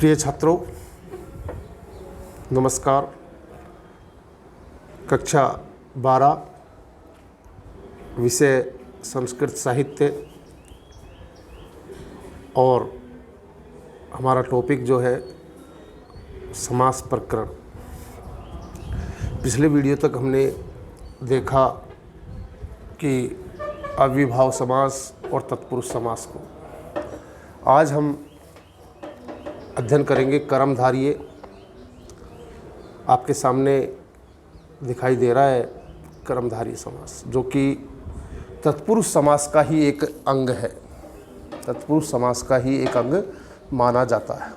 प्रिय छात्रों, नमस्कार। कक्षा 12 विषय संस्कृत साहित्य और हमारा टॉपिक जो है समास प्रकरण। पिछले वीडियो तक हमने देखा कि अव्ययभाव समास और तत्पुरुष समास को। आज हम अध्ययन करेंगे कर्मधारय। आपके सामने दिखाई दे रहा है कर्मधारय समास, जो कि तत्पुरुष समास का ही एक अंग है, तत्पुरुष समास का ही एक अंग माना जाता है।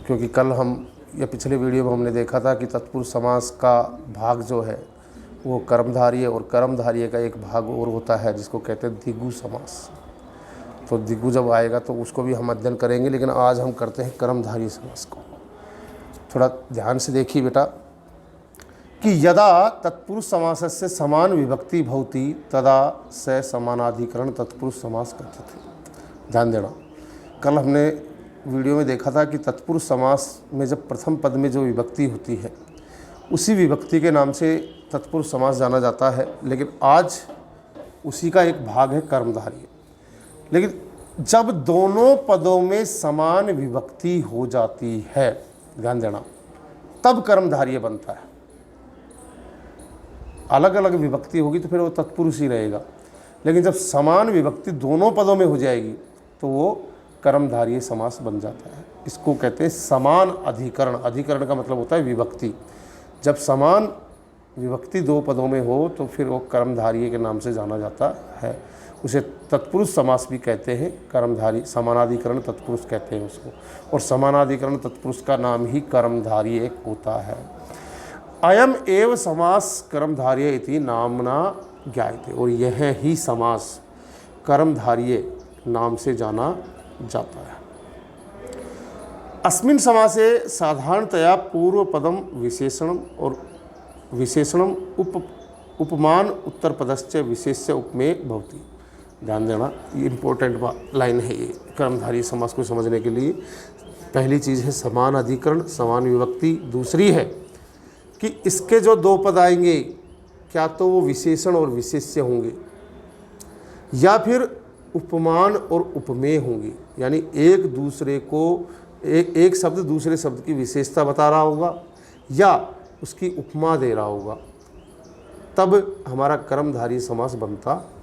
क्योंकि कल हम या पिछले वीडियो में हमने देखा था कि तत्पुरुष समास का भाग जो है वो कर्मधारय, और कर्मधारय का एक भाग और होता है जिसको कहते हैं द्विगु समास। तो द्विगु जब आएगा तो उसको भी हम अध्ययन करेंगे, लेकिन आज हम करते हैं कर्मधारय समास को। थोड़ा ध्यान से देखिए बेटा कि यदा तत्पुरुष समासस्य समान विभक्ति भवति तदा स समानाधिकरण तत्पुरुष समास कथ्यते। ध्यान देना, कल हमने वीडियो में देखा था कि तत्पुरुष समास में जब प्रथम पद में जो विभक्ति होती है उसी विभक्ति के नाम से तत्पुरुष समास जाना जाता है, लेकिन आज उसी का एक भाग है कर्मधारय। लेकिन जब दोनों पदों में समान विभक्ति हो जाती है, ध्यान देना, तब कर्मधारय बनता है। अलग अलग विभक्ति होगी तो फिर वो तत्पुरुष ही रहेगा, लेकिन जब समान विभक्ति दोनों पदों में हो जाएगी तो वो कर्मधारय समास बन जाता है। इसको कहते हैं समान अधिकरण। अधिकरण का मतलब होता है विभक्ति। जब समान विभक्ति दो पदों में हो तो फिर वो कर्मधारय के नाम से जाना जाता है। उसे तत्पुरुष समास भी कहते हैं, कर्मधारय समानाधिकरण तत्पुरुष कहते हैं उसको, और समानाधिकरण तत्पुरुष का नाम ही कर्मधारय होता है। अयम एव समास कर्मधारय इति नामना ज्ञायते, और यह ही समास कर्मधारय नाम से जाना जाता है। अस्मिन् समासे साधारणतया पूर्व पदम विशेषणम और विशेषणम उपमान उत्तर पदश्च विशेष्य उपमेय भवति। ध्यान देना, ये इम्पोर्टेंट लाइन है ये कर्मधारय समास को समझने के लिए। पहली चीज़ है समान अधिकरण, समान विभक्ति। दूसरी है कि इसके जो दो पद आएंगे क्या तो वो विशेषण और विशेष्य होंगे, या फिर उपमान और उपमेय होंगे। यानी एक दूसरे को एक शब्द दूसरे शब्द की विशेषता बता रहा होगा या उसकी उपमा दे रहा होगा, तब हमारा कर्मधारय समास बनता है।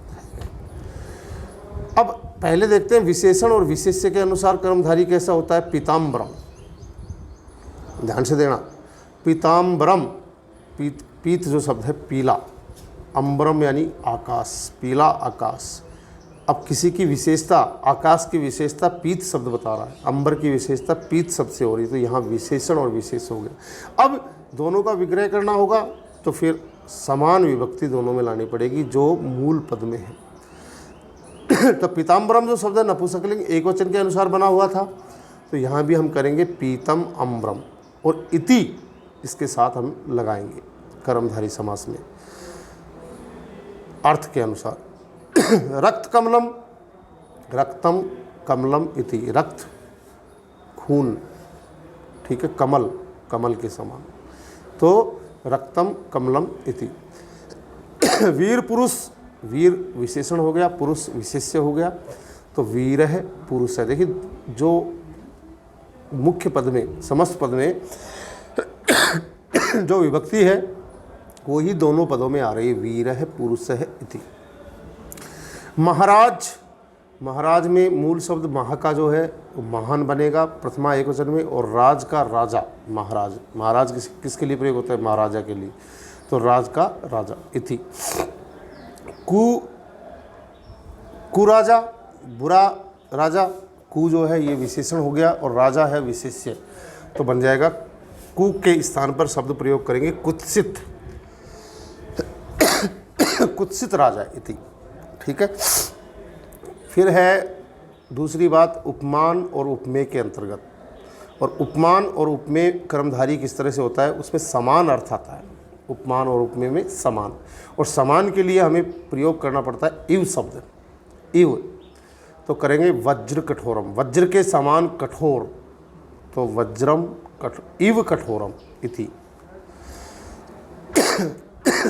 अब पहले देखते हैं विशेषण और विशेष्य के अनुसार कर्मधारय कैसा होता है। पीताम्बरम, ध्यान से देना, पीताम्बरम, पीत जो शब्द है पीला, अम्बरम यानी आकाश, पीला आकाश। अब किसी की विशेषता, आकाश की विशेषता पीत शब्द बता रहा है, अंबर की विशेषता पीत शब्द से हो रही, तो यहाँ विशेषण और विशेष हो गया। अब दोनों का विग्रह करना होगा तो फिर समान विभक्ति दोनों में लानी पड़ेगी जो मूल पद में है। तो पीताम्बरम जो शब्द है नपुंसकलिंग एक वचन के अनुसार बना हुआ था, तो यहाँ भी हम करेंगे पीतम अम्बरम, और इति इसके साथ हम लगाएंगे कर्मधारय समास में अर्थ के अनुसार। रक्त कमलम, रक्तम कमलम इति, रक्त खून, ठीक है, कमल कमल के समान, तो रक्तम कमलम इति। वीर पुरुष, वीर विशेषण हो गया, पुरुष विशेष्य हो गया, तो वीर है पुरुष है। देखिए जो मुख्य पद में, समस्त पद में जो विभक्ति है वो ही दोनों पदों में आ रही है, वीर है पुरुष है इति। महाराज, महाराज में मूल शब्द महा का जो है महान बनेगा प्रथमा एक वचन में, और राज का राजा, महाराज। महाराज किसके लिए प्रयोग होता है? महाराजा के लिए, तो राज का राजा इति। कुराजा, बुरा राजा, कु जो है ये विशेषण हो गया और राजा है विशेष्य, तो बन जाएगा कु के स्थान पर शब्द प्रयोग करेंगे कुत्सित, कुत्सित राजा इति, ठीक है। फिर है दूसरी बात उपमान और उपमेय के अंतर्गत, और उपमान और उपमेय कर्मधारय किस तरह से होता है, उसमें समान अर्थ आता है। उपमान और उपमेय में समान, और समान के लिए हमें प्रयोग करना पड़ता है इव शब्द, इव। तो करेंगे वज्र कठोरम, वज्र के समान कठोर, तो वज्रम इव कठोरम इति।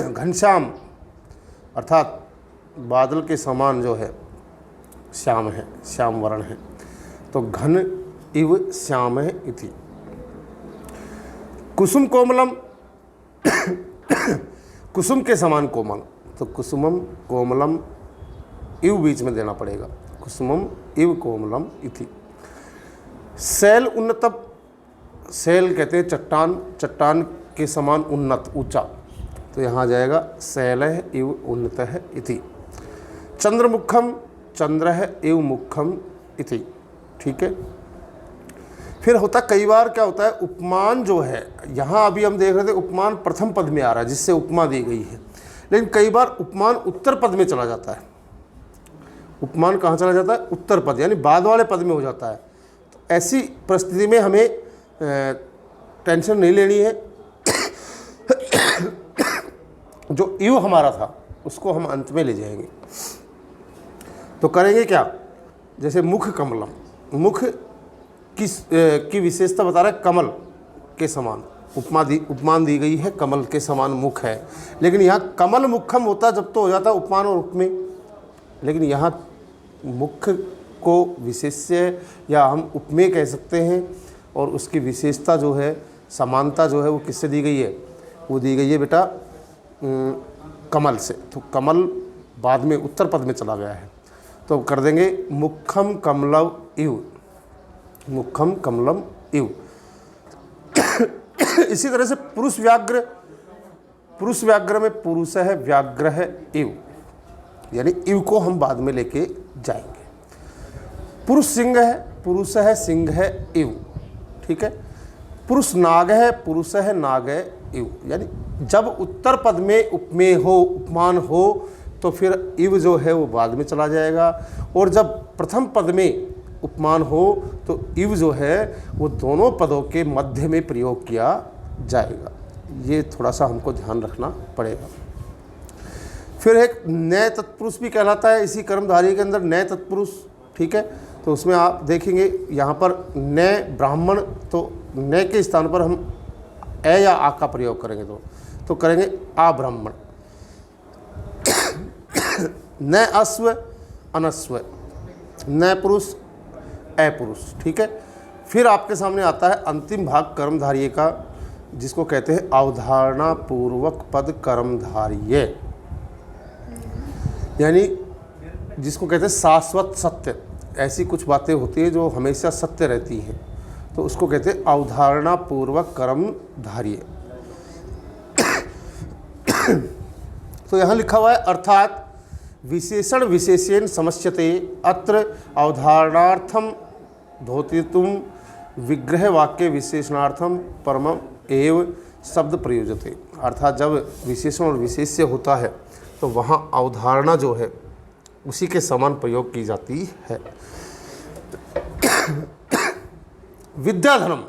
घनश्याम अर्थात बादल के समान जो है श्याम है, श्याम वर्ण है, तो घन इव श्याम है इति। कुसुम कोमलम, कुसुम के समान कोमल, तो कुसुमम कोमलम इव बीच में देना पड़ेगा, कुसुमम इव कोमलम इति। शैल उन्नतम, शैल कहते हैं चट्टान, चट्टान के समान उन्नत ऊंचा, तो यहाँ आ जाएगा शैल इव उन्नत है इति। चंद्रमुखम, चंद्र इव मुखम इति। ठीक है। फिर होता कई बार क्या होता है, उपमान जो है, यहाँ अभी हम देख रहे थे उपमान प्रथम पद में आ रहा है जिससे उपमा दी गई है, लेकिन कई बार उपमान उत्तर पद में चला जाता है। उपमान कहाँ चला जाता है, उत्तर पद, यानी बाद वाले पद में हो जाता है। तो ऐसी परिस्थिति में हमें टेंशन नहीं लेनी है। जो इव हमारा था उसको हम अंत में ले जाएंगे। तो करेंगे क्या, जैसे मुख कमलम, मुख की विशेषता बता रहा है कमल के समान, उपमान दी गई है, कमल के समान मुख है, लेकिन यहाँ कमल मुखम होता जब तो हो जाता उपमान और उपमेय, लेकिन यहाँ मुख को विशेष्य या हम उपमेय कह सकते हैं, और उसकी विशेषता जो है, समानता जो है वो किससे दी गई है, वो दी गई है बेटा कमल से। तो कमल बाद में उत्तर पद में चला गया है, तो कर देंगे मुखम कमलव इव, मुखम कमलम इव। इसी तरह से पुरुष व्याघ्र, पुरुष व्याघ्र में पुरुष है, व्याघ्र है इव, यानी इव को हम बाद में लेके जाएंगे। पुरुष सिंह है, पुरुष है, सिंह है इव। ठीक है। पुरुष नाग है, पुरुष है, नाग है इव, यानी जब उत्तर पद में उपमेय हो, उपमान हो, तो फिर इव जो है वो बाद में चला जाएगा, और जब प्रथम पद में उपमान हो तो इव जो है वो दोनों पदों के मध्य में प्रयोग किया जाएगा। ये थोड़ा सा हमको ध्यान रखना पड़ेगा। फिर एक नए तत्पुरुष भी कहलाता है इसी कर्मधारय के अंदर, नए तत्पुरुष। ठीक है। तो उसमें आप देखेंगे यहाँ पर नए ब्राह्मण, तो नए के स्थान पर हम ए या आ का प्रयोग करेंगे, तो करेंगे आ ब्राह्मण। न अश्व अनश्व, न पुरुष अपुरुष। ठीक है। फिर आपके सामने आता है अंतिम भाग कर्मधारय का, जिसको कहते हैं अवधारणा पूर्वक पद कर्मधारय, यानी जिसको कहते हैं शाश्वत सत्य। ऐसी कुछ बातें होती हैं जो हमेशा सत्य रहती हैं, तो उसको कहते हैं अवधारणा पूर्वक कर्मधारय। तो यहाँ लिखा हुआ है अर्थात विशेषण विशेषेण समस्यते अत्र अवधारणार्थम धोतितुम विग्रह वाक्य विशेषणार्थम परमम एव शब्द प्रयोजते। अर्थात जब विशेषण और विशेष्य होता है तो वहाँ अवधारणा जो है उसी के समान प्रयोग की जाती है। विद्याधनम,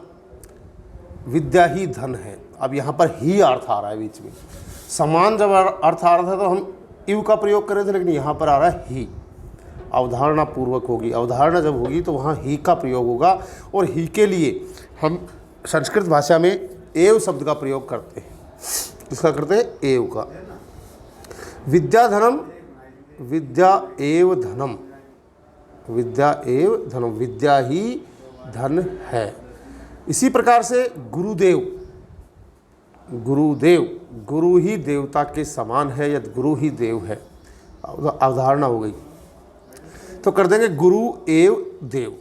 विद्या ही धन है। अब यहाँ पर ही अर्थ आ रहा है बीच में, समान जब अर्थ आ रहा था तो हम इव का प्रयोग कर रहे थे, लेकिन यहाँ पर आ रहा है ही। अवधारणा पूर्वक होगी, अवधारणा जब होगी तो वहाँ ही का प्रयोग होगा, और ही के लिए हम संस्कृत भाषा में एव शब्द का प्रयोग करते हैं। किसका करते हैं? एव का। विद्याधनम, विद्या एव धनम, विद्या एव धनम, विद्या ही धन है। इसी प्रकार से गुरुदेव, गुरुदेव, गुरु ही देवता के समान है, यदि गुरु ही देव है, अवधारणा हो गई, तो कर देंगे गुरु एव देव।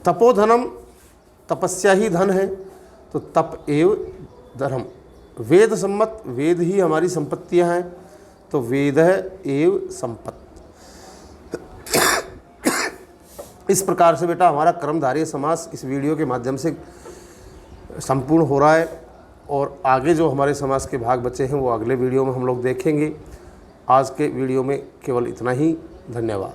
तपोधनम, तपस्या ही धन है, तो तप एव धर्म। वेद सम्मत, वेद ही हमारी संपत्तियां हैं, तो वेद है एव संपत्ति। इस प्रकार से बेटा हमारा कर्मधारय समास इस वीडियो के माध्यम से संपूर्ण हो रहा है, और आगे जो हमारे समास के भाग बचे हैं वो अगले वीडियो में हम लोग देखेंगे। आज के वीडियो में केवल इतना ही। धन्यवाद।